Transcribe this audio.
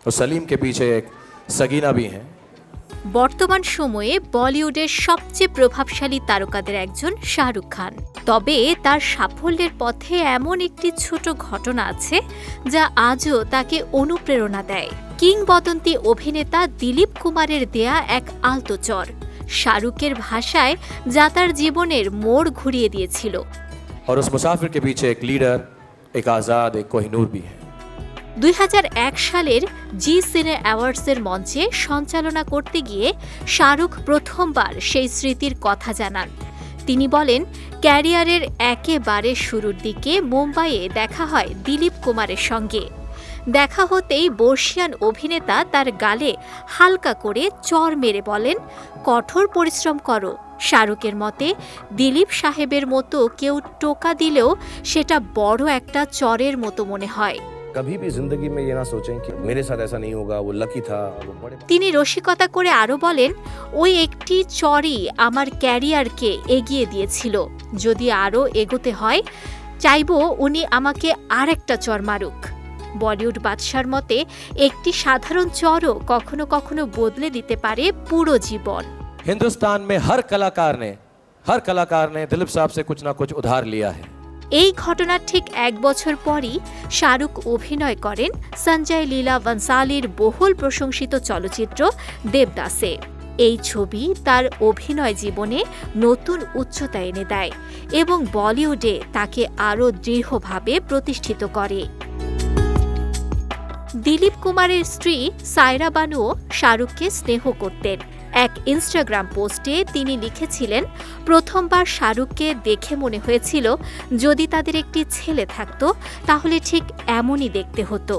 और सलीम के पीछे एक सगीना भी हैं। বর্তমান সময়ে বলিউডের সবচেয়ে প্রভাবশালী তারকাদের একজন শাহরুখ খান। তবে তার সাফল্যের পথে এমন একটি ছোট ঘটনা আছে যা আজও তাকে অনুপ্রেরণা দেয়। কিংবদন্তি অভিনেতা দিলীপ কুমারের দেয়া এক আলতো চর শাহরুখের ভাষায় যা তার জীবনের মোড় ঘুরিয়ে দিয়েছিল। और उस मुसाफिर के पीछे एक लीडर, एक आज़ाद, एक कोहिनूर भी है। 2001 সালের জি সিনে অ্যাওয়ার্ডসের মঞ্চে সঞ্চালনা করতে গিয়ে শাহরুখ প্রথমবার সেই স্মৃতির কথা জানান। তিনি বলেন, ক্যারিয়ারের একেবারে শুরুর দিকে মুম্বাইয়ে দেখা হয় দিলীপ কুমারের সঙ্গে। দেখা হতেই বর্ষিয়ান অভিনেতা তার গালে হালকা করে চর মেরে বলেন, কঠোর পরিশ্রম করো। শাহরুখের মতে দিলীপ সাহেবের মতো কেউ টোকা দিলেও সেটা বড় একটা চরের মতো মনে হয়। कभी भी जिंदगी में ये ना सोचें कि मेरे साथ ऐसा नहीं होगा, वो लकी था। তিনি রসিকতা করে আরো বলেন, ওই একটি চরই আমার ক্যারিয়ারকে এগিয়ে দিয়েছিল। যদি আরো এগোতে হয়, চাইবো উনি আমাকে আরেকটা চর মারুক। বলিউড বাদশার মতে একটি সাধারণ চরও কখনো কখনো বদলে দিতে পারে পুরো জীবন। हिंदुस्तान में हर कलाकार ने दिलीप साहब से कुछ ना कुछ उधार लिया है। এই ঘটনার ঠিক এক বছর পরই শাহরুখ অভিনয় করেন সঞ্জয় লীলা বনসালির বহুল প্রশংসিত চলচ্চিত্র দেবদাসে। এই ছবি তার অভিনয় জীবনে নতুন উচ্চতা এনে দেয় এবং বলিউডে তাকে আরও দৃঢ়ভাবে প্রতিষ্ঠিত করে। দিলীপ কুমারের স্ত্রী সায়রা বানুও শাহরুখকে স্নেহ করতেন। এক ইনস্টাগ্রাম পোস্টে তিনি লিখেছিলেন, প্রথমবার শাহরুখকে দেখে মনে হয়েছিল যদি তাদের একটি ছেলে থাকতো তাহলে ঠিক এমনই দেখতে হতো।